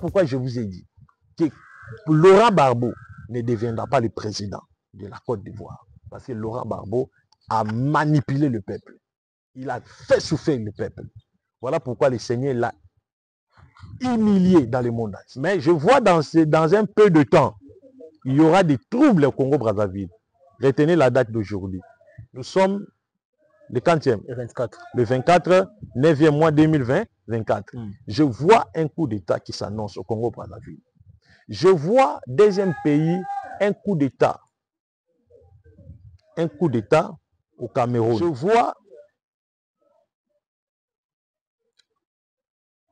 pourquoi je vous ai dit que Laurent Gbagbo ne deviendra pas le président de la Côte d'Ivoire. Parce que Laurent Gbagbo a manipulé le peuple. Il a fait souffrir le peuple. Voilà pourquoi le Seigneur l'a humilié dans le monde. Mais je vois dans un peu de temps, il y aura des troubles au Congo-Brazzaville. Retenez la date d'aujourd'hui. Nous sommes le 40e. Le 24, 9e mois 2020, 24. Je vois un coup d'État qui s'annonce au Congo-Brazzaville. Je vois, deuxième pays, un coup d'État. Un coup d'État au Cameroun. Je vois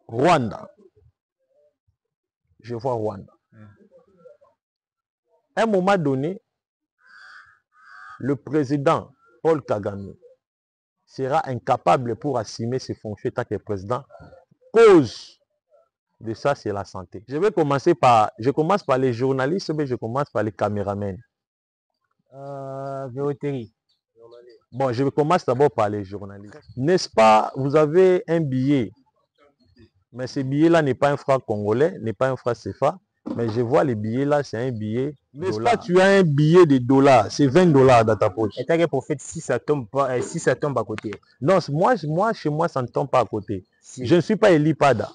Rwanda. Je vois Rwanda. À un moment donné, le président Paul Kagame sera incapable pour assumer ses fonctions tant que président. Cause de ça, c'est la santé. Je commence par les journalistes, mais je commence par les caméramens. Bon, je commence d'abord par les journalistes. N'est-ce pas, vous avez un billet, mais ce billet-là n'est pas un franc congolais, n'est pas un franc CFA, mais je vois les billets là, c'est un billet. N'est-ce pas, tu as un billet de dollars, c'est 20 dollars dans ta poche. Et t'as que pour faire si ça tombe pas, si ça tombe à côté. Non, moi, chez moi, ça ne tombe pas à côté. Si. Je ne suis pas Elipada.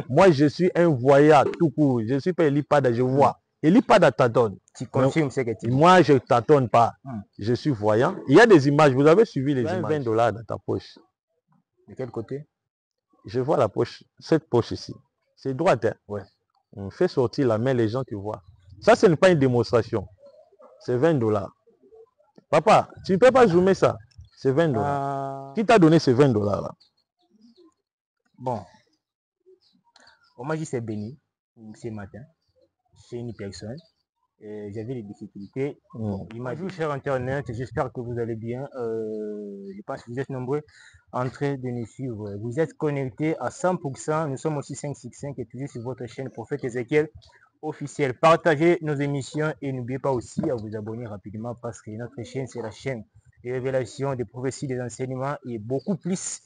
Moi, je suis un voyant tout court. Je ne suis pas Elipada, je vois. Elipada tâtonne. Tu confirmes ce que tu dis. Moi, je ne tâtonne pas. Je suis voyant. Il y a des images, vous avez suivi les images. 20 dollars dans ta poche. De quel côté? Je vois la poche, cette poche ici. C'est droite, hein? Ouais. On fait sortir la main, les gens, tu vois. Ça, ce n'est pas une démonstration. C'est 20 dollars. Papa, tu ne peux pas zoomer ça. C'est 20 dollars. Qui t'a donné ces 20 dollars là? Bon. On m'a dit c'est béni ce matin. C'est une personne. J'avais des difficultés. Bonjour cher Internet, j'espère que vous allez bien. Je pense que vous êtes nombreux en train de nous suivre. Vous êtes connectés à 100%. Nous sommes aussi 565 et toujours sur votre chaîne Prophète Ézéchiel officiel. Partagez nos émissions et n'oubliez pas aussi à vous abonner rapidement parce que notre chaîne, c'est la chaîne des révélations, des prophéties, des enseignements et beaucoup plus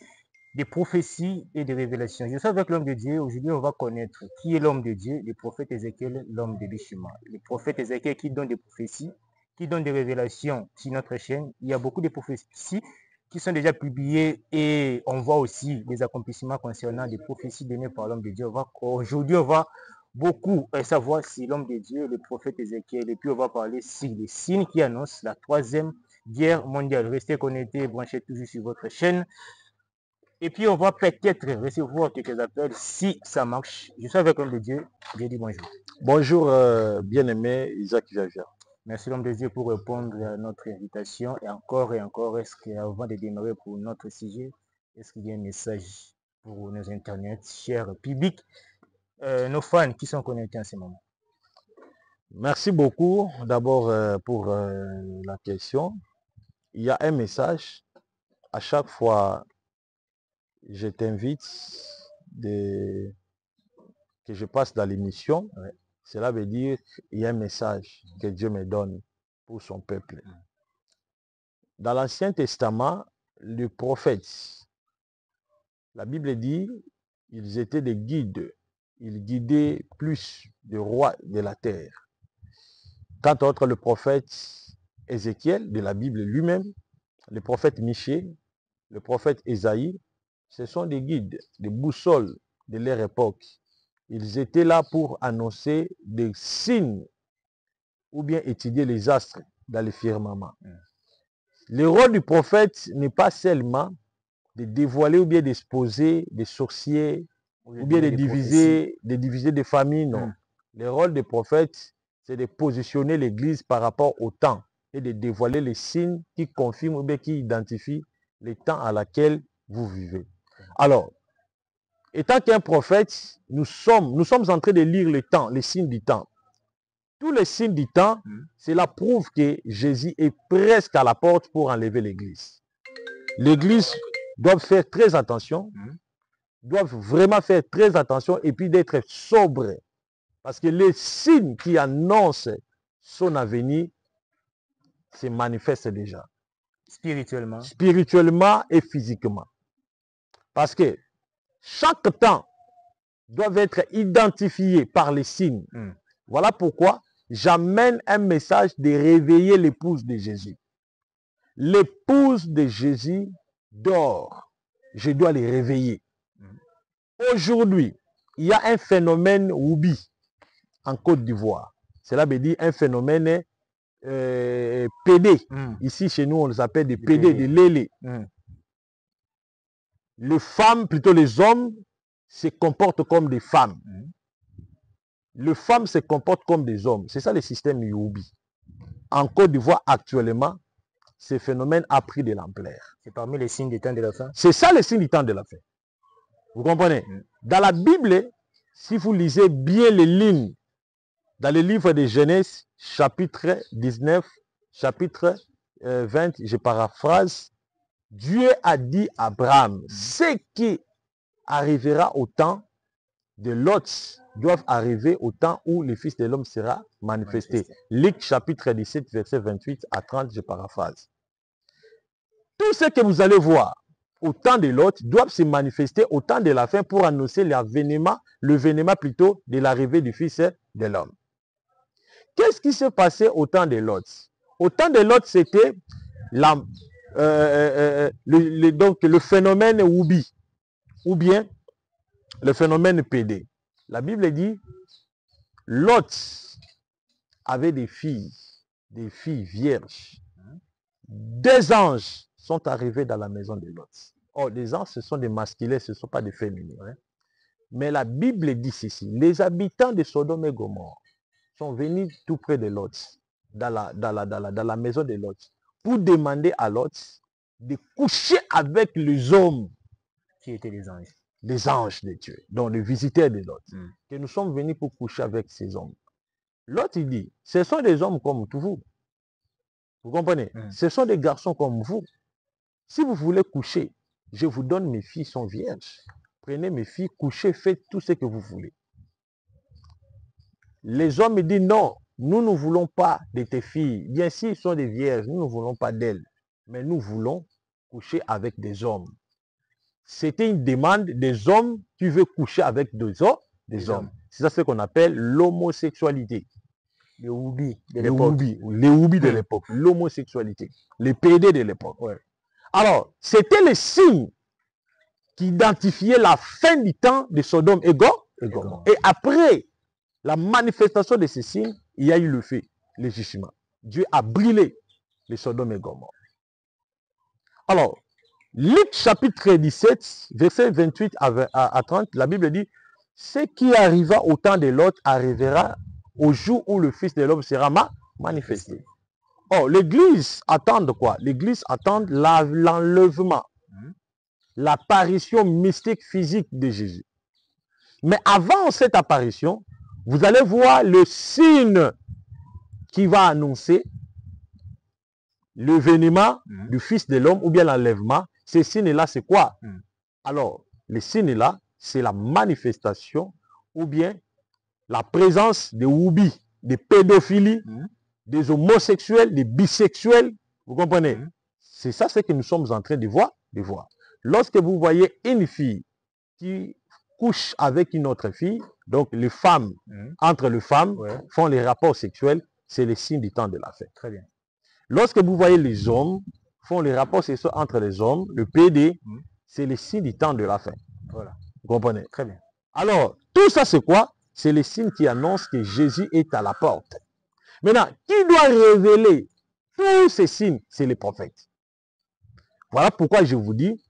des prophéties et des révélations. Je suis avec l'homme de Dieu. Aujourd'hui, on va connaître qui est l'homme de Dieu, le prophète Ézéchiel, l'homme de Bishima. Le prophète Ézéchiel qui donne des prophéties, qui donne des révélations sur notre chaîne. Il y a beaucoup de prophéties qui sont déjà publiées et on voit aussi les accomplissements concernant des prophéties données par l'homme de Dieu. Aujourd'hui, on va beaucoup savoir si l'homme de Dieu, le prophète Ézéchiel, et puis on va parler sur les signes qui annoncent la troisième guerre mondiale. Restez connectés, branchez toujours sur votre chaîne. Et puis, on va peut-être recevoir quelques appels si ça marche. Je suis avec l'homme de Dieu. Je dis bonjour. Bonjour, bien-aimé Isaac Jaja. Merci l'homme de Dieu pour répondre à notre invitation. Et encore, est-ce qu'avant de démarrer pour notre sujet, est-ce qu'il y a un message pour nos internets, chers publics, nos fans qui sont connectés en ce moment? Merci beaucoup d'abord pour la question. Il y a un message. À chaque fois, je t'invite que je passe dans l'émission. Cela veut dire qu'il y a un message que Dieu me donne pour son peuple. Dans l'Ancien Testament, les prophètes, la Bible dit, ils étaient des guides. Ils guidaient plus de rois de la terre. Quant à autre, le prophète Ézéchiel de la Bible lui-même, le prophète Michée, le prophète Ésaïe, ce sont des guides, des boussoles de leur époque. Ils étaient là pour annoncer des signes ou bien étudier les astres dans le firmament. Le rôle du prophète n'est pas seulement de dévoiler ou bien d'exposer des sorciers ou bien de diviser des familles, non. Le rôle du prophète, c'est de positionner l'Église par rapport au temps et de dévoiler les signes qui confirment ou bien qui identifient les temps à laquelle vous vivez. Alors, étant qu'un prophète, nous sommes en train de lire le temps, les signes du temps. Tous les signes du temps, cela prouve que Jésus est presque à la porte pour enlever l'Église. L'Église doit faire très attention, doivent vraiment faire très attention et puis d'être sobre. Parce que les signes qui annoncent son avenir se manifestent déjà. Spirituellement. Spirituellement et physiquement. Parce que chaque temps doivent être identifiés par les signes. Voilà pourquoi j'amène un message de réveiller l'épouse de Jésus. L'épouse de Jésus dort. Je dois les réveiller. Aujourd'hui, il y a un phénomène Woubi en Côte d'Ivoire. Cela veut dire un phénomène PD. Ici, chez nous, on les appelle des PD, des lélés. Les femmes, plutôt les hommes, se comportent comme des femmes. Les femmes se comportent comme des hommes. C'est ça le système Youbi. En Côte d'Ivoire, actuellement, ce phénomène a pris de l'ampleur. C'est parmi les signes du temps de la fin. C'est ça le signe du temps de la fin. Vous comprenez? Dans la Bible, si vous lisez bien les lignes, dans le livre de Genèse, chapitre 19, chapitre 20, je paraphrase, Dieu a dit à Abraham, ce qui arrivera au temps de Lot doivent arriver au temps où le Fils de l'homme sera manifesté. Luc chapitre 17, verset 28 à 30, je paraphrase. Tout ce que vous allez voir au temps de Lot doivent se manifester au temps de la fin pour annoncer le vénément plutôt de l'arrivée du Fils de l'homme. Qu'est-ce qui s'est passé au temps de Lot? Au temps de Lot, c'était donc le phénomène Woubi, ou bien le phénomène PD. La Bible dit, Lot avait des filles vierges. 2 anges sont arrivés dans la maison de Lot. Oh, les anges, ce sont des masculins, ce ne sont pas des féminins. Hein? Mais la Bible dit ceci, les habitants de Sodome et Gomorrhe sont venus tout près de Lot, dans la maison de Lot, pour demander à Lot de coucher avec les hommes. Qui étaient les anges? Les anges de Dieu, donc les visiteurs de Lot, que nous sommes venus pour coucher avec ces hommes. Lot, il dit, ce sont des hommes comme vous. Vous comprenez? Ce sont des garçons comme vous. Si vous voulez coucher, je vous donne mes filles sont vierges. Prenez mes filles, couchez, faites tout ce que vous voulez. Les hommes disent non, nous ne voulons pas de tes filles. Bien sûr, ils sont des vierges, nous ne voulons pas d'elles. Mais nous voulons coucher avec des hommes. C'était une demande des hommes qui veulent coucher avec des hommes. C'est ça ce qu'on appelle l'homosexualité. Les Woubi de l'époque. L'homosexualité. Les PD de l'époque. Ouais. Alors, c'était le signe qui identifiait la fin du temps de Sodome et Gomorrhe. Et après la manifestation de ces signes, il y a eu le fait, le jugement. Dieu a brûlé les Sodome et Gomorrhe. Alors, Luc chapitre 17, verset 28 à 30, la Bible dit, ce qui arriva au temps de Lot arrivera au jour où le Fils de l'homme sera manifesté. Oh, l'Église attend quoi? L'Église attend l'enlèvement, l'apparition mystique physique de Jésus. Mais avant cette apparition, vous allez voir le signe qui va annoncer le vénément du Fils de l'homme ou bien l'enlèvement. Ces signes-là, c'est quoi? Alors, les signes-là, c'est la manifestation ou bien la présence des Woubi, des pédophilies, des homosexuels, des bisexuels. Vous comprenez? C'est ça ce que nous sommes en train de voir. Lorsque vous voyez une fille qui couche avec une autre fille, donc les femmes, entre les femmes, font les rapports sexuels, c'est le signe du temps de la fin. Très bien. Lorsque vous voyez les hommes font les rapports sexuels entre les hommes, le PD, c'est le signe du temps de la fin. Voilà. Vous comprenez? Très bien. Alors, tout ça c'est quoi? C'est le signe qui annonce que Jésus est à la porte. Maintenant, qui doit révéler tous ces signes? C'est les prophètes. Voilà pourquoi je vous dis,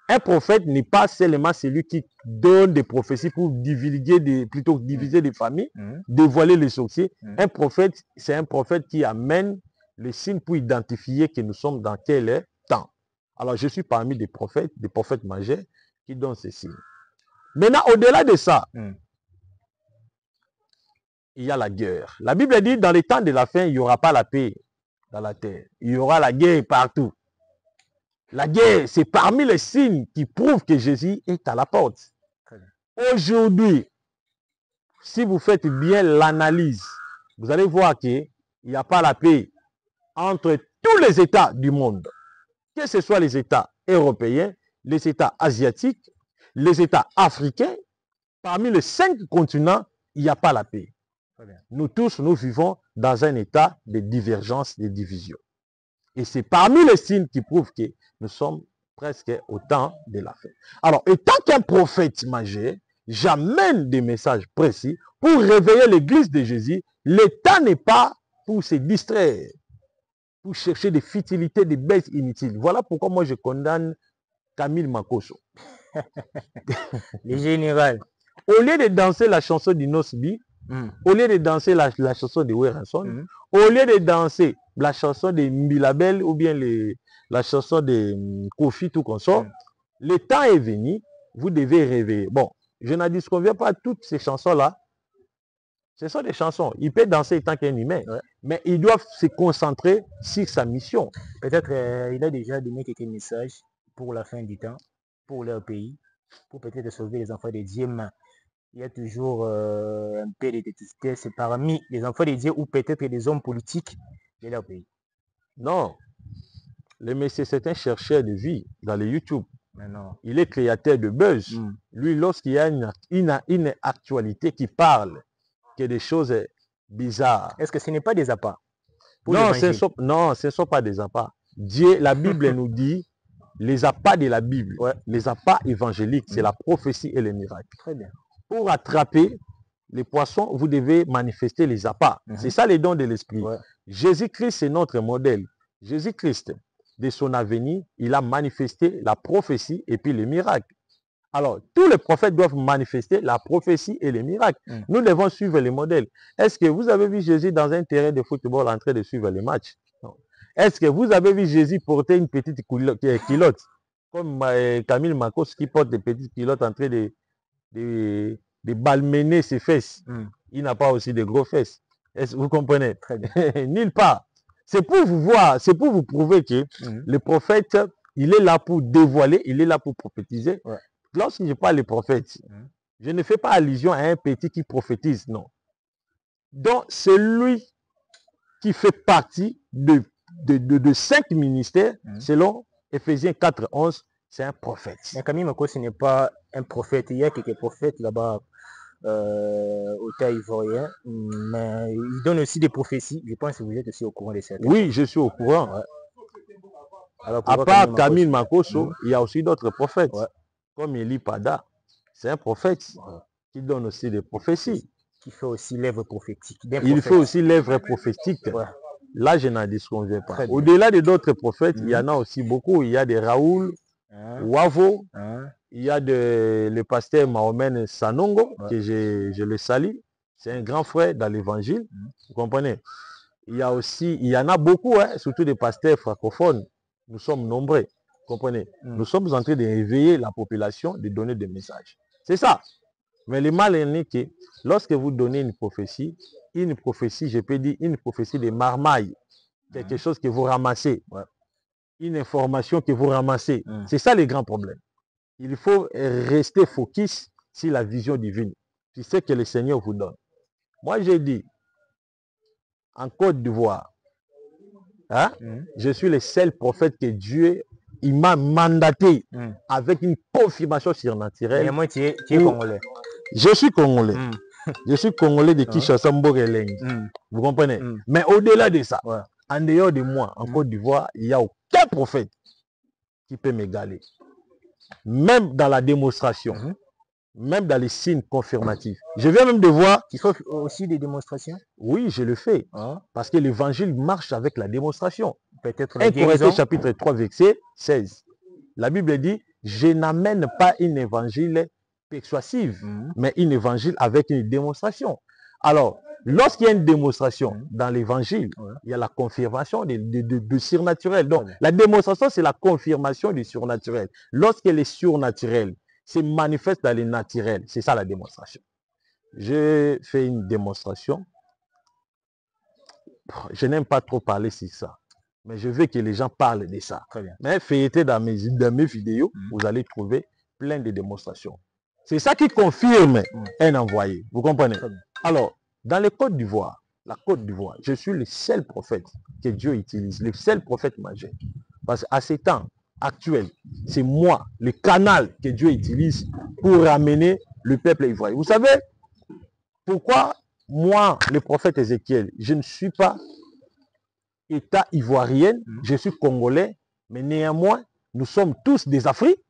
un prophète n'est pas seulement celui qui donne des prophéties pour diviser des familles, dévoiler les sorciers. Un prophète, c'est un prophète qui amène les signes pour identifier que nous sommes dans quel temps. Alors, je suis parmi des prophètes majeurs qui donnent ces signes. Maintenant, au-delà de ça, il y a la guerre. La Bible dit, dans les temps de la fin, il n'y aura pas la paix dans la terre. Il y aura la guerre partout. La guerre, c'est parmi les signes qui prouvent que Jésus est à la porte. Aujourd'hui, si vous faites bien l'analyse, vous allez voir qu'il n'y a pas la paix entre tous les États du monde. Que ce soit les États européens, les États asiatiques, les États africains, Parmi les 5 continents, il n'y a pas la paix. Nous tous, nous vivons dans un état de divergence, de division. Et c'est parmi les signes qui prouvent que nous sommes presque au temps de la fin. Alors, étant qu'un prophète majeur, j'amène des messages précis pour réveiller l'église de Jésus. Le temps n'est pas pour se distraire, pour chercher des futilités, des bêtes inutiles. Voilà pourquoi moi je condamne Camille Makosso. Le général. Au lieu de danser la chanson du Nosbi, au lieu de danser la chanson de Weranson, au lieu de danser la chanson de Mbilabel ou bien la chanson de Kofi, tout consort, le temps est venu, vous devez réveiller. Bon, je n'en disconviens pas toutes ces chansons-là. Ce sont des chansons. Il peut danser tant qu'un humain, mais il doit se concentrer sur sa mission. Peut-être il a déjà donné quelques messages pour la fin du temps, pour leur pays, pour peut-être sauver les enfants de Dieu. Mais il y a toujours un peu de tristesse parmi les enfants de Dieu ou peut-être des hommes politiques de leur pays. Non. Le monsieur, c'est un chercheur de vie dans les YouTube. Non. Il est créateur de buzz. Lui, lorsqu'il y a une actualité qui parle, que des choses bizarres. Est-ce que ce n'est pas des appâts? Non, ce ne sont pas des appâts. Dieu, la Bible nous dit les appâts de la Bible, les appâts évangéliques, c'est la prophétie et les miracles. Très bien. Pour attraper les poissons, vous devez manifester les appâts. C'est ça les dons de l'esprit. Jésus-Christ, c'est notre modèle. Jésus-Christ, de son avenir, il a manifesté la prophétie et puis les miracles. Alors, tous les prophètes doivent manifester la prophétie et les miracles. Nous devons suivre les modèles. Est-ce que vous avez vu Jésus dans un terrain de football en train de suivre les matchs? Non. Est-ce que vous avez vu Jésus porter une petite culotte, comme Camille Makos qui porte des petites culottes en train de balmener ses fesses? Il n'a pas aussi de gros fesses. Est-ce que vous comprenez? Très bien. Nulle part. C'est pour vous voir, c'est pour vous prouver que le prophète, il est là pour dévoiler, il est là pour prophétiser. Lorsque je parle des prophètes, je ne fais pas allusion à un petit qui prophétise, non. Donc, celui qui fait partie de 5 ministères, selon Éphésiens 4:11, c'est un prophète. Mais Camille Mako, ce n'est pas un prophète. Il y a quelques prophètes là-bas au Taï ivoirien, mais il donne aussi des prophéties. Je pense que vous êtes aussi au courant de ça. Oui, je suis au courant. Alors, à part Camille Makosso, il y a aussi d'autres prophètes. Comme Eli Pada, c'est un prophète qui donne aussi des prophéties. Qui fait aussi l'œuvre prophétique. Il fait aussi l'œuvre prophétique. Là, je n'en disconviens pas. Au-delà de d'autres prophètes, il y en a aussi beaucoup. Il y a des Raoul, Wavo, il y a le pasteur Mahomen Sanongo, que je le salue. C'est un grand frère dans l'évangile. Vous comprenez? Il y a aussi, il y en a beaucoup, surtout des pasteurs francophones. Nous sommes nombreux. Comprenez? Nous sommes en train de réveiller la population, de donner des messages. C'est ça. Mais le mal est que lorsque vous donnez une prophétie, je peux dire une prophétie de marmaille, quelque chose que vous ramassez, une information que vous ramassez. C'est ça le grand problème. Il faut rester focus sur la vision divine. C'est ce que le Seigneur vous donne. Moi, j'ai dit, en Côte d'Ivoire, je suis le seul prophète que Dieu il m'a mandaté avec une confirmation surnaturelle. Et moi, tu es congolais. Je suis congolais. Je suis congolais de Kinshasa, Mbogeleng. Vous comprenez? Mais au-delà de ça, en dehors de moi, en Côte d'Ivoire, il n'y a aucun prophète qui peut m'égaler. Même dans la démonstration, même dans les signes confirmatifs. Je viens même de voir... Il faut aussi des démonstrations? Oui, je le fais. Parce que l'évangile marche avec la démonstration. Peut-être 1 Corinthiens chapitre 3, verset 16. La Bible dit, je n'amène pas un évangile persuasif, mais un évangile avec une démonstration. Alors, lorsqu'il y a une démonstration dans l'évangile, il y a la confirmation du surnaturel. Donc, la démonstration, c'est la confirmation du surnaturel. Lorsque le surnaturel se manifeste dans le naturel, c'est ça la démonstration. Je fais une démonstration. Je n'aime pas trop parler sur ça. Mais je veux que les gens parlent de ça. Mais feuilletez dans mes vidéos, vous allez trouver plein de démonstrations. C'est ça qui confirme un envoyé. Vous comprenez? Alors, dans les Côtes d'Ivoire, la Côte d'Ivoire, je suis le seul prophète que Dieu utilise, le seul prophète majeur. Parce qu'à ces temps actuels, c'est moi, le canal que Dieu utilise pour ramener le peuple ivoirien. Vous savez pourquoi moi, le prophète Ézéchiel, je ne suis pas État ivoirien, je suis congolais, mais néanmoins, nous sommes tous des Africains.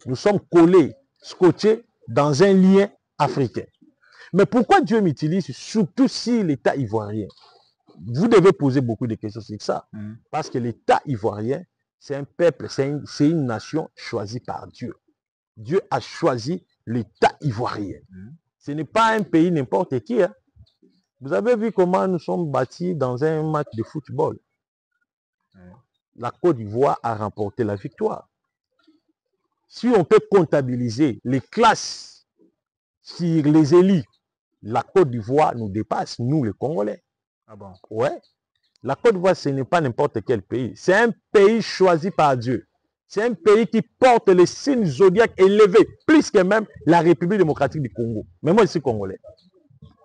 Nous sommes collés, scotchés dans un lien africain. Mais pourquoi Dieu m'utilise, surtout si l'État ivoirien? Vous devez poser beaucoup de questions sur ça. Parce que l'État ivoirien, c'est un peuple, c'est une nation choisie par Dieu. Dieu a choisi l'État ivoirien. Ce n'est pas un pays n'importe qui. Hein. Vous avez vu comment nous sommes bâtis dans un match de football. La Côte d'Ivoire a remporté la victoire. Si on peut comptabiliser les classes sur les élites, la Côte d'Ivoire nous dépasse, nous les Congolais. Ah bon? Ouais. La Côte d'Ivoire, ce n'est pas n'importe quel pays. C'est un pays choisi par Dieu. C'est un pays qui porte les signes zodiaques élevés, plus que même la République démocratique du Congo. Mais moi, je suis Congolais.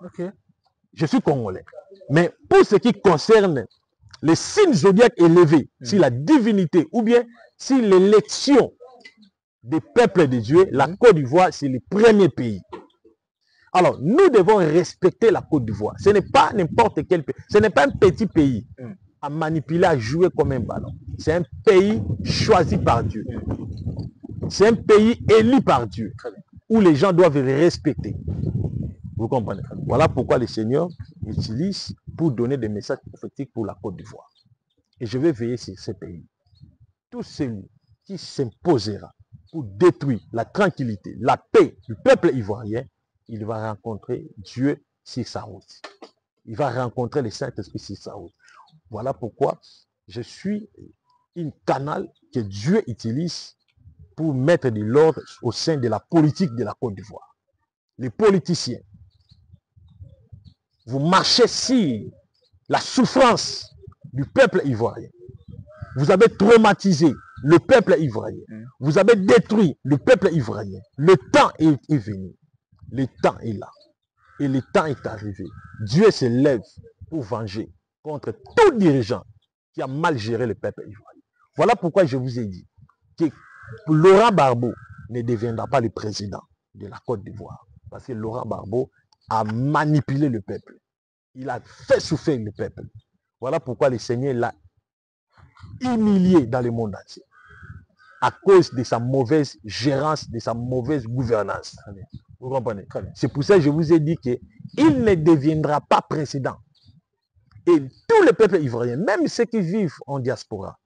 Ok. Je suis Congolais. Mais pour ce qui concerne les signes zodiaques élevés, si la divinité ou bien si l'élection des peuples de Dieu, la Côte d'Ivoire, c'est le premier pays. Alors, nous devons respecter la Côte d'Ivoire. Ce n'est pas n'importe quel pays. Ce n'est pas un petit pays à manipuler, à jouer comme un ballon. C'est un pays choisi par Dieu. C'est un pays élu par Dieu, où les gens doivent le respecter. Vous comprenez? Voilà pourquoi le Seigneur m'utilise pour donner des messages prophétiques pour la Côte d'Ivoire. Et je vais veiller sur ce pays. Tout celui qui s'imposera pour détruire la tranquillité, la paix du peuple ivoirien, il va rencontrer Dieu sur sa route. Il va rencontrer le Saint-Esprit sur sa route. Voilà pourquoi je suis une canal que Dieu utilise pour mettre de l'ordre au sein de la politique de la Côte d'Ivoire. Les politiciens, vous marchez sur la souffrance du peuple ivoirien. Vous avez traumatisé le peuple ivoirien. Vous avez détruit le peuple ivoirien. Le temps est venu. Le temps est là. Et le temps est arrivé. Dieu se lève pour venger contre tout dirigeant qui a mal géré le peuple ivoirien. Voilà pourquoi je vous ai dit que Laurent Gbagbo ne deviendra pas le président de la Côte d'Ivoire. Parce que Laurent Gbagbo a manipulé le peuple. Il a fait souffrir le peuple. Voilà pourquoi le Seigneur l'a humilié dans le monde entier. À cause de sa mauvaise gérance, de sa mauvaise gouvernance. Vous comprenez? C'est pour ça que je vous ai dit qu'il ne deviendra pas président. Et tous les peuples ivoiriens, même ceux qui vivent en diaspora,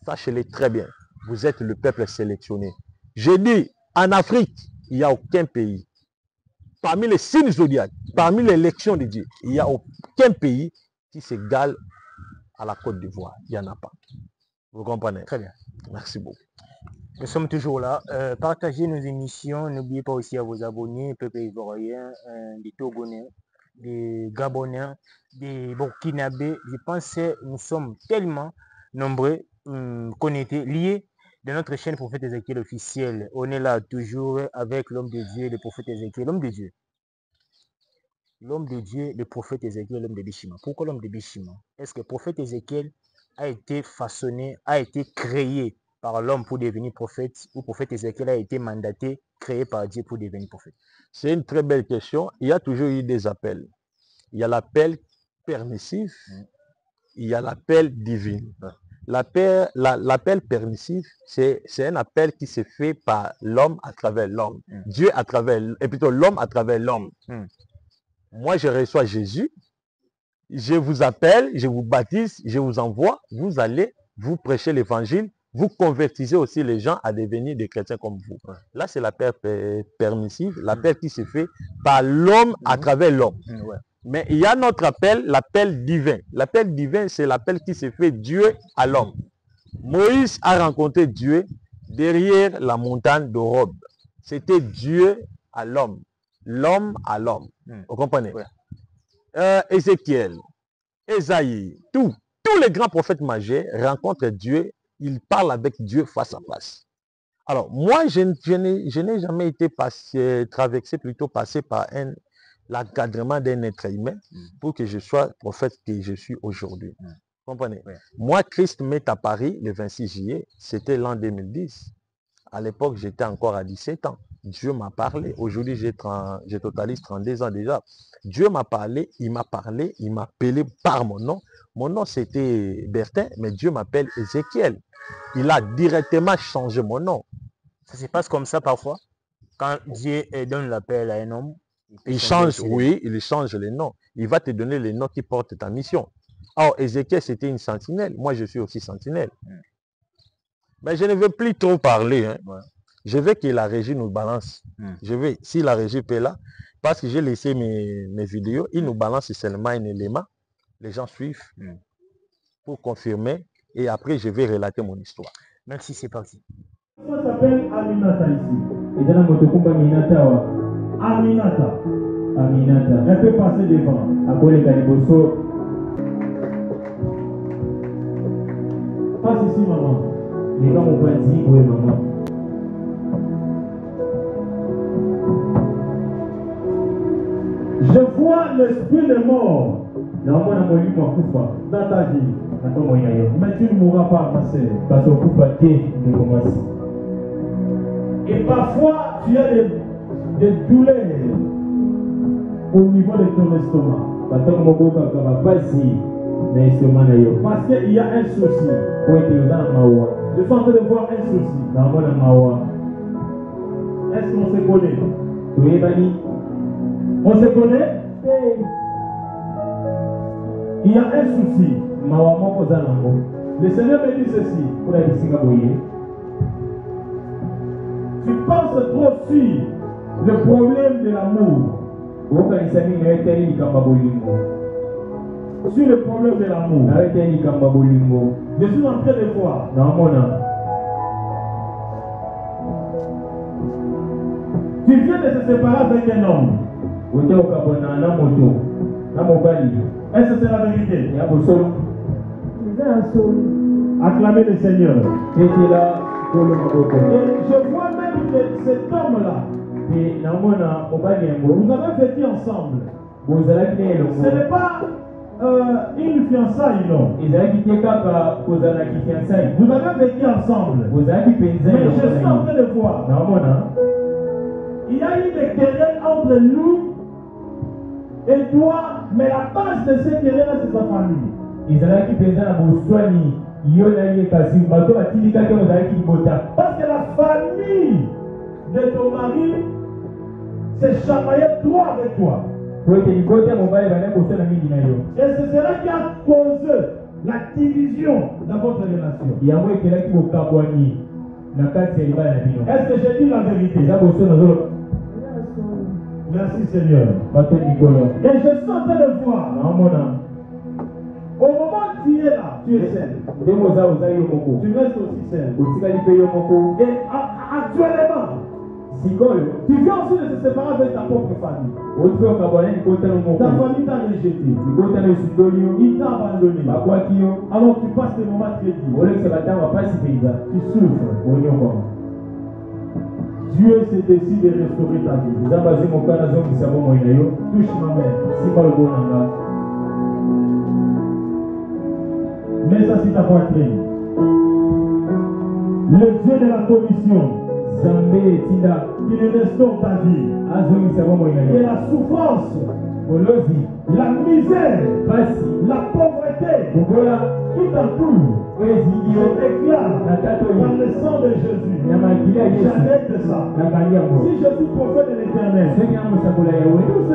sachez-le très bien, vous êtes le peuple sélectionné. J'ai dit, en Afrique, il n'y a aucun pays. Parmi les signes zodiaques, parmi l'élection de Dieu, il n'y a aucun pays qui s'égale à la Côte d'Ivoire. Il n'y en a pas. Vous comprenez? Très bien. Merci beaucoup. Nous sommes toujours là. Partagez nos émissions. N'oubliez pas aussi à vous abonner, peuple ivoirien, des Togolais, des Gabonais, des Burkinabés. Je pense que nous sommes tellement nombreux, connectés, liés de notre chaîne Prophète Ézéchiel officiel. On est là toujours avec l'homme de Dieu, le prophète Ézéchiel, l'homme de Dieu. L'homme de Dieu, le prophète Ézéchiel, l'homme de Bishima. Pourquoi l'homme de Bishima? Est-ce que le prophète Ézéchiel a été façonné, a été créé par l'homme pour devenir prophète, ou le prophète Ézéchiel a été mandaté, créé par Dieu pour devenir prophète? C'est une très belle question. Il y a toujours eu des appels. Il y a l'appel permissif, il y a l'appel divin. L'appel permissif, c'est un appel qui se fait par l'homme à travers l'homme. Dieu à travers, et plutôt l'homme à travers l'homme. Moi, je reçois Jésus, je vous appelle, je vous baptise, je vous envoie, vous allez, vous prêchez l'évangile, vous convertissez aussi les gens à devenir des chrétiens comme vous. Là, c'est l'appel permissif, l'appel qui se fait par l'homme à travers l'homme. Mais il y a notre appel, l'appel divin. L'appel divin, c'est l'appel qui se fait Dieu à l'homme. Moïse a rencontré Dieu derrière la montagne d'Horeb. C'était Dieu à l'homme, l'homme à l'homme. Vous comprenez? Ézéchiel, Ésaïe, tous les grands prophètes majeurs rencontrent Dieu, ils parlent avec Dieu face à face. Alors, moi, je n'ai jamais été traversé, plutôt passé par l'encadrement d'un être humain pour que je sois prophète que je suis aujourd'hui. Vous comprenez? Moi, Christ m'est apparu le 26 juillet, c'était l'an 2010. À l'époque, j'étais encore à 17 ans. Dieu m'a parlé. Aujourd'hui, je totalise 32 ans déjà. Dieu m'a parlé, il m'a appelé par mon nom. Mon nom, c'était Bertin, mais Dieu m'appelle Ézéchiel. Il a directement changé mon nom. Ça se passe comme ça parfois. Quand Dieu donne l'appel à un homme, il change, oui, il change les noms. Il va te donner les noms qui portent ta mission. Or, Ézéchiel, c'était une sentinelle. Moi, je suis aussi sentinelle. Mais je ne veux plus trop parler. Hein. Ouais. Je veux que la régie nous balance. Je veux, si la régie peut là, parce que j'ai laissé mes vidéos, il nous balance seulement un élément. Les gens suivent pour confirmer. Et après, je vais relater mon histoire. Merci, c'est parti. Ça s'appelle Aminata ici. Et dans la motokumba Aminata. Aminata. Aminata. Elle peut passer devant. Après les caliboso. Passe ici, maman. Les gars m'ont pas dit, oui, maman. Je vois l'esprit de mort dans ta vie. Mais tu ne mourras pas, ma sœur. Parce qu'on coupe à pied de commencer. Et parfois, tu as des douleurs au niveau de ton estomac. Parce qu'il y a un souci. Je suis en train de voir un souci. Est-ce qu'on se connaît? On se connaît? Il y a un souci. Le Seigneur me dit ceci. Tu penses trop sur le problème de l'amour. Sur le problème de l'amour. Je suis en train de voir. Tu viens de se séparer avec un homme. Est-ce que c'est la vérité? Acclamez le Seigneur. Et je vois même que cet homme-là, vous avez vécu ensemble. Ce n'est pas une fiançaille, non. Vous avez vécu ensemble. Mais je suis en train de voir. Il y a eu des querelles entre nous et toi, mais la base de ces querelles, c'est sa famille. Parce que la famille de ton mari s'est chamaillée toi avec toi. Et c'est cela qui a causé la division dans votre relation. Est-ce que j'ai dit la vérité? Merci Seigneur. Et je suis en train de voir. Au moment où tu es là, tu es seul. Tu restes aussi seul. Et actuellement, tu viens aussi de se séparer avec ta propre famille. Ta famille t'a rejeté. Il t'a abandonné. Alors tu passes des moments très durs. Tu souffres. Dieu s'est décidé de restaurer ta vie. Touche ma mère. Mets ça sur ta poitrine. Le Dieu de la commission, qui restaure ta vie. Et la souffrance, la misère, la pauvreté qui t'entoure, je déclare dans le sang de Jésus. J'arrête ça. Si je suis prophète de l'Éternel, tout ce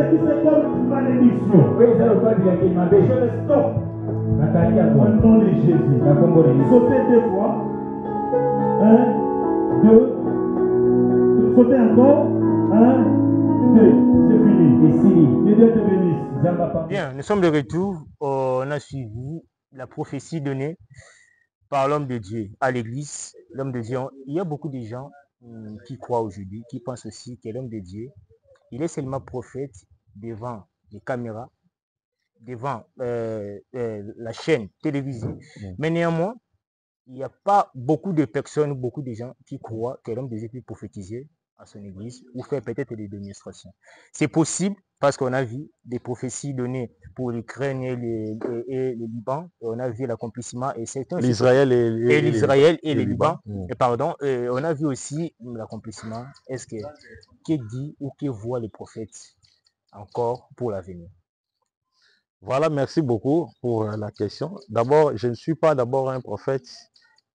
qui c'est comme malédiction, je le stoppe. Au nom de Jésus. Sautez 2 fois. 1, 2. Sautez encore. 1, 2. C'est fini. Que Dieu te bénisse. Bien, nous sommes de retour. On a suivi la prophétie donnée par l'homme de Dieu à l'église. L'homme de Dieu, il y a beaucoup de gens qui croient aujourd'hui, qui pensent aussi que l'homme de Dieu, il est seulement prophète devant les caméras, devant la chaîne télévisée. Mais néanmoins, il n'y a pas beaucoup de personnes, beaucoup de gens qui croient que l'homme de Dieu peut prophétiser à son église ou faire peut-être des démonstrations. C'est possible parce qu'on a vu des prophéties données pour l'Ukraine et le Liban. Et on a vu l'accomplissement et certains l'Israël et l'Israël et le Liban. Liban. Et pardon, on a vu aussi l'accomplissement. Est-ce que dit ou que voit les prophètes encore pour l'avenir? Voilà, merci beaucoup pour la question. D'abord, je ne suis pas d'abord un prophète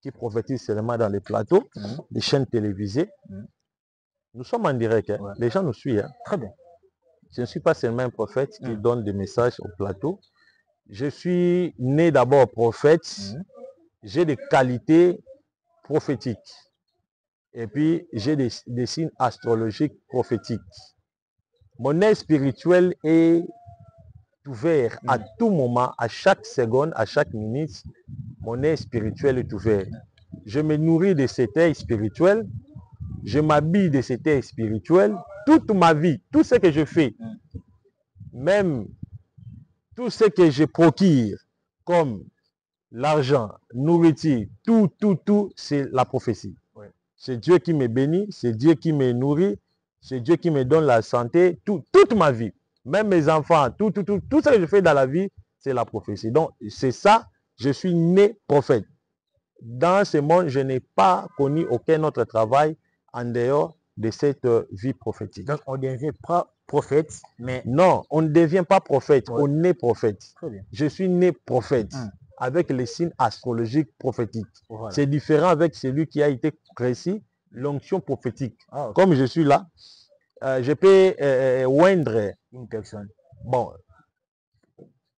qui prophétise seulement dans les plateaux, des chaînes télévisées. Nous sommes en direct, hein. Les gens nous suivent. Hein. Très bien. Je ne suis pas seulement un prophète qui donne des messages au plateau. Je suis né d'abord prophète. J'ai des qualités prophétiques. Et puis, j'ai des signes astrologiques prophétiques. Mon œil spirituel est ouvert à tout moment, à chaque seconde, à chaque minute. Mon œil spirituel est ouvert. Je me nourris de cet œil spirituel. Je m'habille de cet œil spirituel. Toute ma vie, tout ce que je fais, même tout ce que je procure, comme l'argent, nourriture, tout, c'est la prophétie. C'est Dieu qui me bénit, c'est Dieu qui me nourrit, c'est Dieu qui me donne la santé, toute ma vie. Même mes enfants, tout ce que je fais dans la vie, c'est la prophétie. Donc, c'est ça, je suis né prophète. Dans ce monde, je n'ai pas connu aucun autre travail en dehors de cette vie prophétique. Donc, on ne devient pas prophète, mais... Non, on ne devient pas prophète, on est prophète. Je suis né prophète avec les signes astrologiques prophétiques. Voilà. C'est différent avec celui qui a été précis, l'onction prophétique. Comme je suis là, je peux oindre une personne. Bon,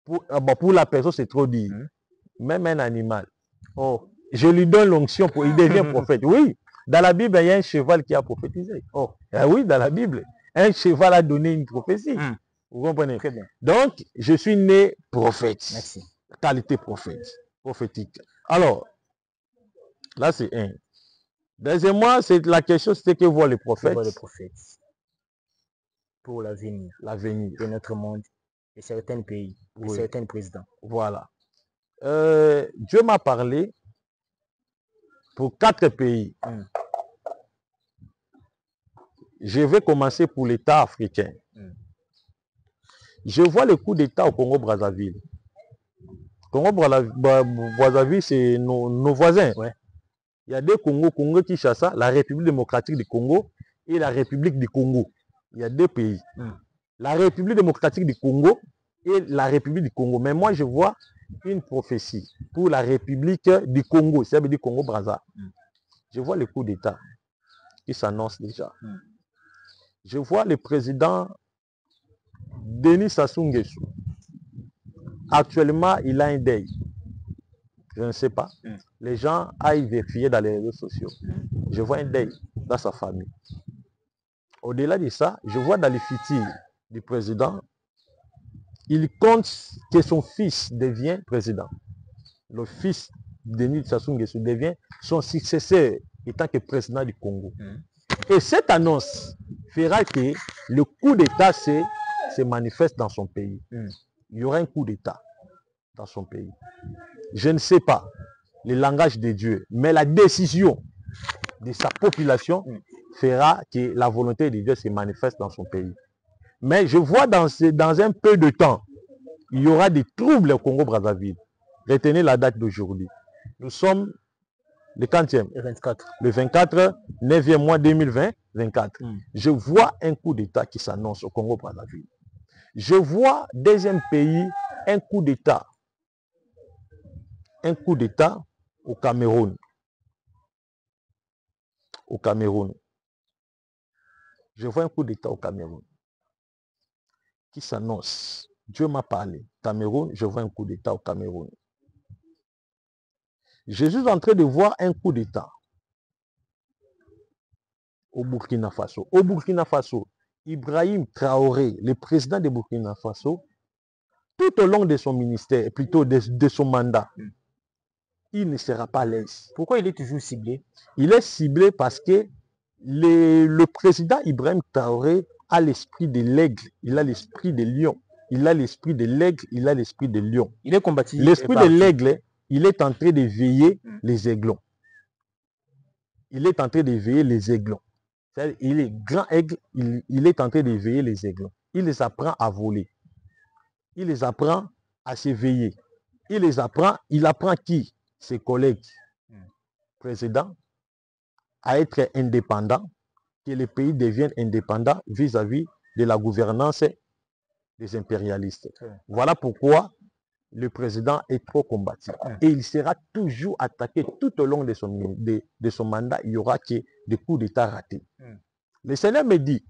pour la personne, c'est trop dit. Même un animal. Je lui donne l'onction, il devient prophète. Oui, dans la Bible, il y a un cheval qui a prophétisé. Oui, dans la Bible, un cheval a donné une prophétie. Vous comprenez? Très bien. Donc, je suis né prophète. Merci. Qualité prophétique. Alors, là, c'est un. Deuxièmement, la question, c'était que voient les prophètes. Pour l'avenir. L'avenir. De notre monde, de certains pays, de certains présidents. Voilà. Dieu m'a parlé pour 4 pays. Je vais commencer pour l'État africain. Je vois le coup d'État au Congo-Brazzaville. Congo-Brazzaville, c'est nos voisins. Il y a deux Congo, Congo-Kinshasa, la République démocratique du Congo et la République du Congo. Il y a 2 pays. La République démocratique du Congo et la République du Congo. Mais moi, je vois une prophétie pour la République du Congo, ça veut dire Congo-Brazza. Je vois le coup d'État qui s'annonce déjà. Je vois le président Denis Sassou Nguesso. Actuellement, il a un deuil. Je ne sais pas. Les gens aillent vérifier dans les réseaux sociaux. Je vois un deuil dans sa famille. Au-delà de ça, je vois dans les futurs du président, il compte que son fils devienne président. Le fils de Denis Sassou Nguesso devient son successeur étant que président du Congo. Et cette annonce fera que le coup d'État se manifeste dans son pays. Il y aura un coup d'État dans son pays. Je ne sais pas le langage de Dieu, mais la décision de sa population fera que la volonté de Dieu se manifeste dans son pays. Mais je vois dans un peu de temps, il y aura des troubles au Congo-Brazzaville. Retenez la date d'aujourd'hui. Nous sommes le 40e. Le 24, 9e mois 2020, 24. Je vois un coup d'État qui s'annonce au Congo-Brazzaville. Je vois, deuxième pays, un coup d'État. Un coup d'État au Cameroun. Au Cameroun. Je vois un coup d'État au Cameroun qui s'annonce. Dieu m'a parlé. Cameroun, je vois un coup d'État au Cameroun. Je suis en train de voir un coup d'État au Burkina Faso. Au Burkina Faso, Ibrahim Traoré, le président de Burkina Faso, tout au long de son ministère, plutôt de son mandat, il ne sera pas à l'aise. Pourquoi il est toujours ciblé? Il est ciblé parce que le président Ibrahim Traoré a l'esprit de l'aigle, il a l'esprit de lion, il a l'esprit de l'aigle, il a l'esprit de lion. Il est combatif. L'esprit de l'aigle, il est en train de veiller les aiglons. Il est en train de veiller les aiglons. Il est grand aigle, il est en train d'éveiller les aigles. Il les apprend à voler. Il les apprend à s'éveiller. Il apprend qui? Ses collègues présidents à être indépendants, que les pays deviennent indépendants vis-à-vis de la gouvernance des impérialistes. Voilà pourquoi le président est trop combattu. Et il sera toujours attaqué tout au long de son mandat. Il n'y aura que des coups d'État ratés. Le Seigneur me dit,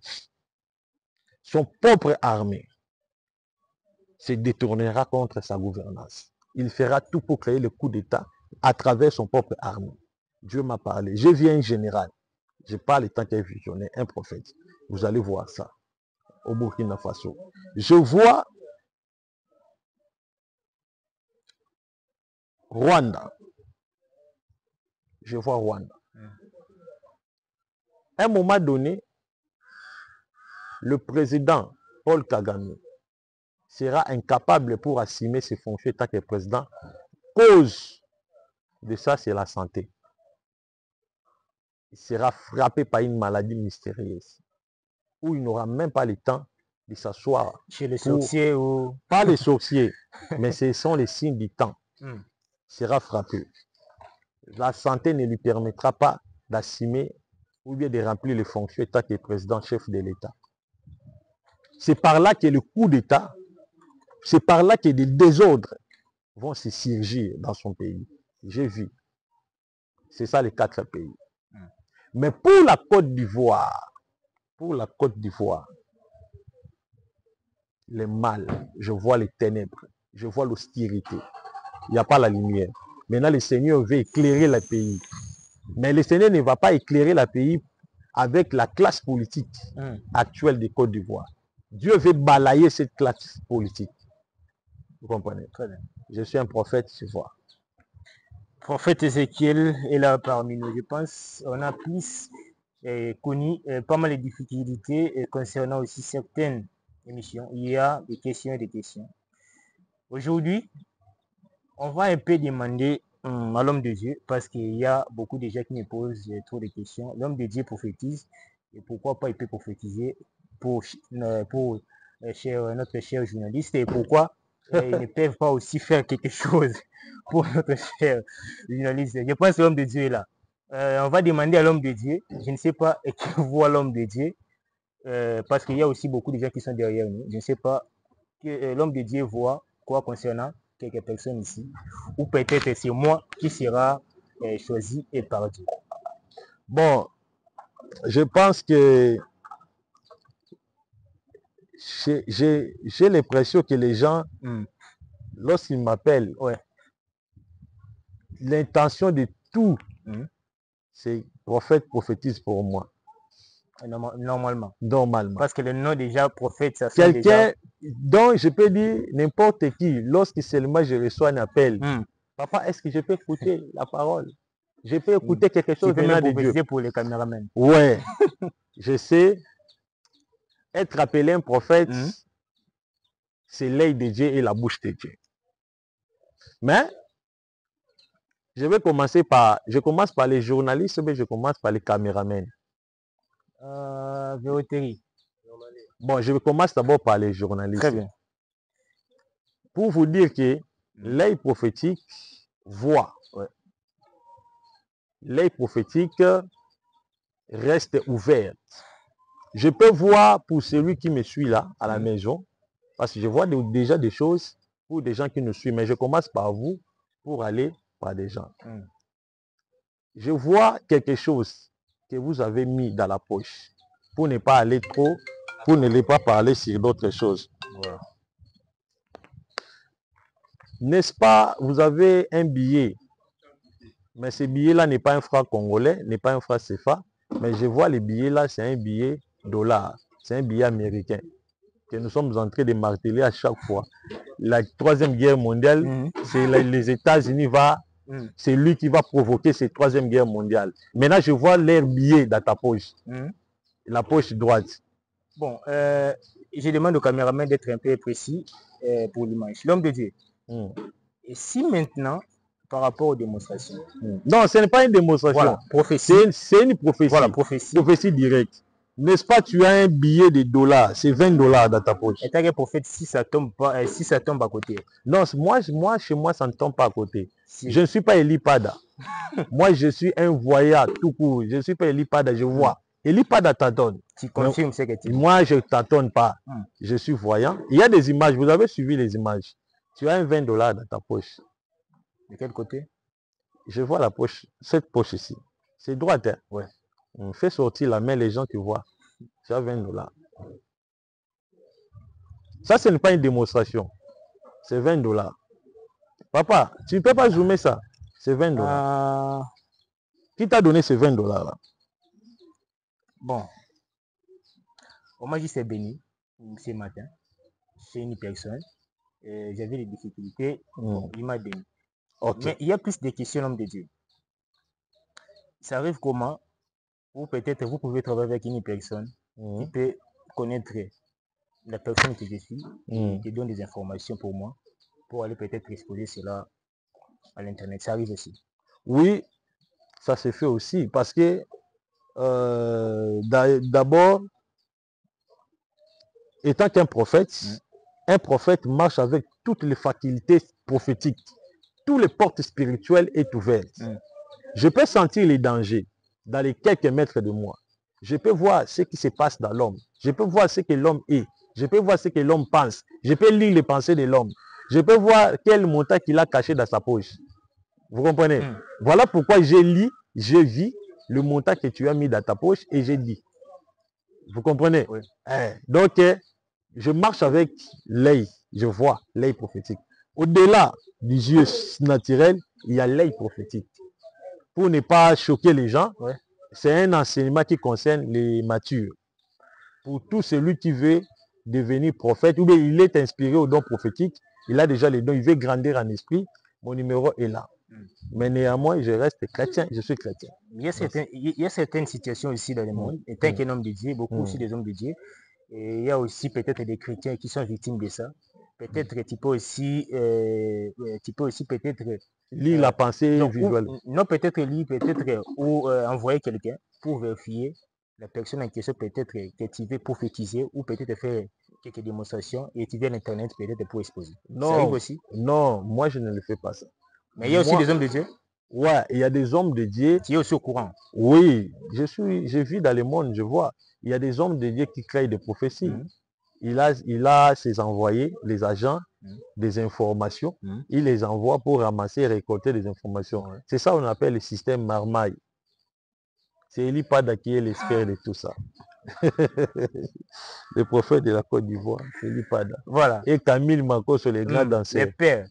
son propre armée se détournera contre sa gouvernance. Il fera tout pour créer le coup d'État à travers son propre armée. Dieu m'a parlé. Je viens un général. Je parle en tant qu'un visionnaire, un prophète. Vous allez voir ça au Burkina Faso. Je vois Rwanda. Je vois Rwanda. À un moment donné, le président Paul Kagame sera incapable pour assumer ses fonctions en tant que président. Cause de ça, c'est la santé. Il sera frappé par une maladie mystérieuse où il n'aura même pas le temps de s'asseoir. Chez les sorciers ou... Pas les sorciers, mais ce sont les signes du temps. Il sera frappé. La santé ne lui permettra pas d'assumer ou bien de remplir les fonctions en tant que président chef de l'État. C'est par là que le coup d'État, c'est par là que des désordres vont se surgir dans son pays. J'ai vu. C'est ça les 4 pays. Mais pour la Côte d'Ivoire, le mal, je vois les ténèbres, je vois l'austérité. Il n'y a pas la lumière. Maintenant, le Seigneur veut éclairer le pays. Mais le Seigneur ne va pas éclairer le pays avec la classe politique actuelle de Côte d'Ivoire. Dieu veut balayer cette classe politique. Vous comprenez? Très bien. Je suis un prophète, je vois. Prophète Ézéchiel est là parmi nous. Je pense qu'on a plus connu pas mal de difficultés concernant aussi certaines émissions. Il y a des questions et des questions. Aujourd'hui, on va un peu demander à l'homme de Dieu, parce qu'il y a beaucoup de gens qui me posent trop de questions. L'homme de Dieu prophétise, et pourquoi pas il peut prophétiser pour notre cher journaliste, et pourquoi ils ne peuvent pas aussi faire quelque chose pour notre cher journaliste. Je pense que l'homme de Dieu est là. On va demander à l'homme de Dieu, je ne sais pas qui voit l'homme de Dieu, parce qu'il y a aussi beaucoup de gens qui sont derrière nous. Je ne sais pas que l'homme de Dieu voit quoi concernant quelques personnes ici, ou peut-être c'est moi qui sera choisi et par Dieu. Bon, je pense que j'ai l'impression que les gens, lorsqu'ils m'appellent, l'intention de tout, c'est prophète, prophétise pour moi. Normalement. Parce que le nom déjà prophète, ça quelqu'un dont je peux dire n'importe qui, lorsque seulement je reçois un appel, papa, est-ce que je peux écouter la parole? Je peux écouter quelque chose venant de Dieu. Pour les caméramans. Ouais. Je sais, être appelé un prophète, c'est l'œil de Dieu et la bouche de Dieu. Mais je commence par les journalistes, mais je commence par les caméramans. Bon, je commence d'abord par les journalistes. Très bien. Pour vous dire que l'œil prophétique voit. L'œil prophétique reste ouvert. Je peux voir pour celui qui me suit là, à la maison, parce que je vois déjà des choses pour des gens qui nous suivent, mais je commence par vous pour aller par des gens. Je vois quelque chose que vous avez mis dans la poche pour ne pas aller trop, pour ne pas parler sur d'autres choses. Voilà. N'est-ce pas, vous avez un billet, mais ce billet-là n'est pas un franc congolais, n'est pas un franc CFA, mais je vois les billets là, c'est un billet dollar, c'est un billet américain que nous sommes en train de marteler à chaque fois. La troisième guerre mondiale, c'est les États-Unis c'est lui qui va provoquer cette troisième guerre mondiale. Maintenant, je vois leur billet dans ta poche, la poche droite. Bon, je demande au caméraman d'être un peu précis pour l'image. L'homme de Dieu. Et si maintenant, par rapport aux démonstrations. Non, ce n'est pas une démonstration. Voilà, prophétie. C'est une prophétie. Voilà, prophétie. Prophétie directe. N'est-ce pas, tu as un billet de dollars, c'est 20 dollars dans ta poche. Et t'as prophète si ça tombe pas, si ça tombe à côté. Non, chez moi, ça ne tombe pas à côté. Si. Je ne suis pas Elipada. Moi, je suis un voyant tout court. Je ne suis pas Elipada, je vois. Elipada t'attend. Tu confirmes ce que tu dis. Moi, je ne t'attends pas. Je suis voyant. Il y a des images, vous avez suivi les images. Tu as un 20 dollars dans ta poche. De quel côté? Je vois la poche, cette poche ici. C'est droite, hein? Ouais. On fait sortir la main, les gens qui voient. Tu as 20 dollars. Ça, ce n'est pas une démonstration. C'est 20 dollars. Papa, tu ne peux pas zoomer ça. C'est 20 dollars. Qui t'a donné ces 20 dollars là? Bon. On m'a dit c'est béni ce matin. C'est une personne. J'avais des difficultés. Bon, il m'a béni. Okay. Mais il y a plus de questions, l'homme de Dieu. Ça arrive comment? Ou peut-être vous pouvez travailler avec une personne qui peut connaître la personne que je suis et qui donne des informations pour moi, pour aller peut-être exposer cela à l'internet. Ça arrive aussi. Oui, ça se fait aussi parce que d'abord, étant qu'un prophète, un prophète marche avec toutes les facultés prophétiques. Toutes les portes spirituelles sont ouvertes. Je peux sentir les dangers dans les quelques mètres de moi. Je peux voir ce qui se passe dans l'homme. Je peux voir ce que l'homme est. Je peux voir ce que l'homme pense. Je peux lire les pensées de l'homme. Je peux voir quel montant qu'il a caché dans sa poche. Vous comprenez? Voilà pourquoi j'ai lu, j'ai vu le montant que tu as mis dans ta poche et j'ai dit. Vous comprenez? Oui. Donc, je marche avec l'œil. Je vois l'œil prophétique. Au-delà du yeux naturel, il y a l'œil prophétique. Pour ne pas choquer les gens, c'est un enseignement qui concerne les matures. Pour tout celui qui veut devenir prophète, ou bien il est inspiré au don prophétique, il a déjà les dons, il veut grandir en esprit, mon numéro est là. Mais néanmoins, je reste chrétien, je suis chrétien. Il y a certaines situations ici dans le monde, étant qu'un homme de Dieu, beaucoup aussi des hommes de Dieu, et il y a aussi peut-être des chrétiens qui sont victimes de ça. Peut-être tu peux aussi peut-être lire la pensée visuelle. Non, peut-être lire, peut-être ou envoyer quelqu'un pour vérifier la personne en question, peut-être que tu veux prophétiser ou peut-être faire quelques démonstrations et tu viens à l'internet peut-être pour exposer. Non, ça arrive aussi. Non, moi je ne le fais pas ça. Mais il y a aussi des hommes de Dieu. Ouais, il y a des hommes de Dieu. Tu es aussi au courant. Oui, je vis dans le monde, je vois. Il y a des hommes de Dieu qui créent des prophéties. Il a ses envoyés, les agents, des informations. Il les envoie pour ramasser et récolter des informations. C'est ça qu'on appelle le système marmaille. C'est Elipada qui est l'expert de tout ça. Le prophète de la Côte d'Ivoire, c'est Elipada. Voilà. Et Camille Manco sur les grands danseurs. Les pères.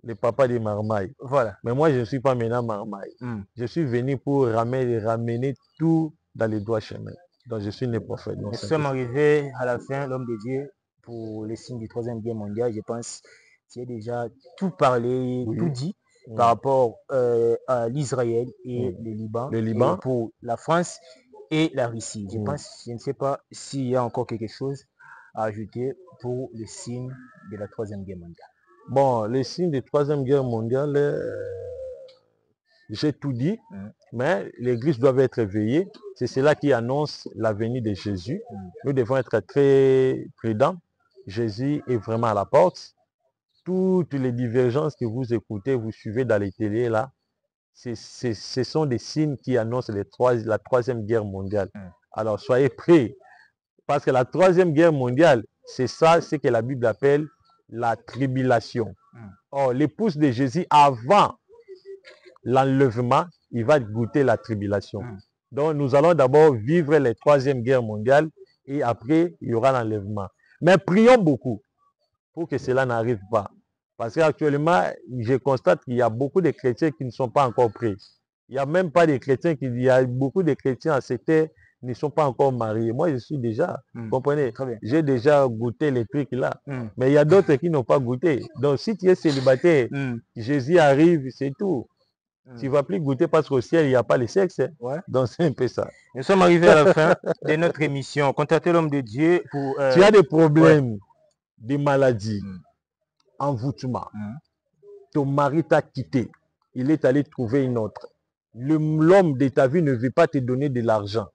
Le papa des marmailles. Voilà. Mais moi, je ne suis pas maintenant marmaille. Je suis venu pour ramener tout dans les droits chemins. Donc, je suis le prophète. Nous sommes arrivés à la fin, l'homme de Dieu, pour les signes du 3e guerre mondiale. Je pense que tu as déjà tout parlé, tout dit par rapport à l'Israël et le Liban, pour la France et la Russie. Je pense, je ne sais pas s'il y a encore quelque chose à ajouter pour les signes de la 3e guerre mondiale. Bon, les signes de 3e guerre mondiale, j'ai tout dit, mais l'église doit être éveillée. C'est cela qui annonce la venue de Jésus. Nous devons être très prudents. Jésus est vraiment à la porte. Toutes les divergences que vous écoutez, vous suivez dans les télés là, ce sont des signes qui annoncent la 3e guerre mondiale. Alors soyez prêts, parce que la 3e guerre mondiale, c'est ça, c'est que la Bible appelle la tribulation. Or, l'épouse de Jésus, avant l'enlèvement, il va goûter la tribulation. Donc, nous allons d'abord vivre la 3e guerre mondiale et après, il y aura l'enlèvement. Mais prions beaucoup pour que cela n'arrive pas. Parce qu'actuellement, je constate qu'il y a beaucoup de chrétiens qui ne sont pas encore prêts. Il n'y a même pas de chrétiens il y a beaucoup de chrétiens à cette terre qui ne sont pas encore mariés. Moi, je suis déjà, vous comprenez, j'ai déjà goûté les trucs là. Mais il y a d'autres qui n'ont pas goûté. Donc, si tu es célibataire, Jésus arrive, c'est tout. Tu ne vas plus goûter parce qu'au ciel, il n'y a pas le sexe. Donc, c'est un peu ça. Nous sommes arrivés à la fin de notre émission. Contactez l'homme de Dieu pour... Tu as des problèmes, des maladies, envoûtement. Ton mari t'a quitté. Il est allé trouver une autre. L'homme de ta vie ne veut pas te donner de l'argent.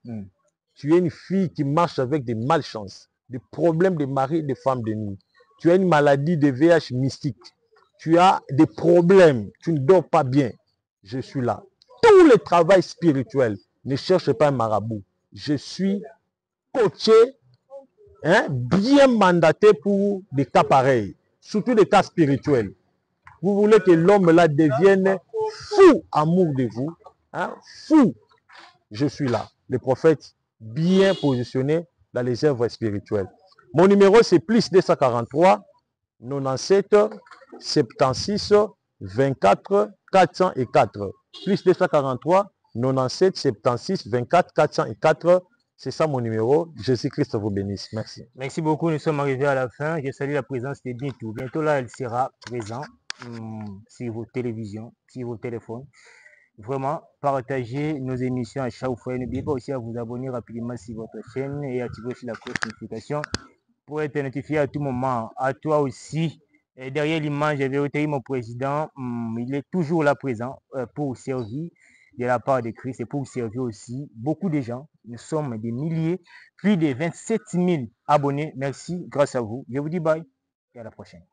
Tu es une fille qui marche avec des malchances, des problèmes de mari et de femmes de nuit. Tu as une maladie de VIH mystique. Tu as des problèmes, tu ne dors pas bien. Je suis là. Tout le travail spirituel, ne cherche pas un marabout. Je suis coaché, bien mandaté pour des cas pareils, surtout des cas spirituels. Vous voulez que l'homme là devienne fou amour de vous, fou. Je suis là, le prophète bien positionné dans les œuvres spirituelles. Mon numéro c'est plus 243 97 76 24 404. Plus 243 97 76 24 404. C'est ça mon numéro. Jésus-Christ vous bénisse. Merci. Merci beaucoup. Nous sommes arrivés à la fin. Je salue la présence de Bintou. Bientôt là, elle sera présente sur vos télévisions, sur vos téléphones. Vraiment, partagez nos émissions à chaque fois. N'oubliez pas aussi à vous abonner rapidement sur votre chaîne et activer aussi la cloche de notification pour être notifié à tout moment. À toi aussi. Et derrière l'image, j'avais retiré mon président. Il est toujours là présent pour servir de la part de Christ et pour servir aussi beaucoup de gens. Nous sommes des milliers, plus de 27 000 abonnés. Merci, grâce à vous. Je vous dis bye et à la prochaine.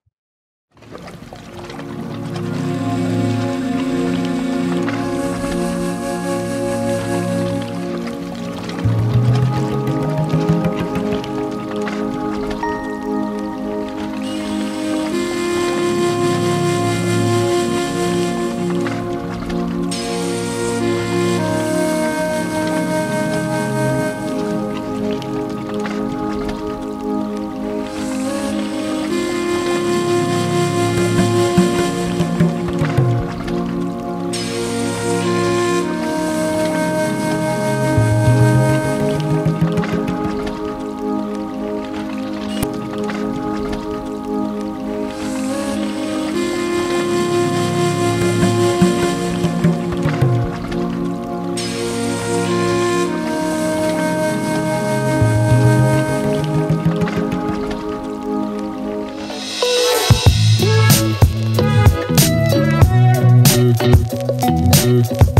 Thank you.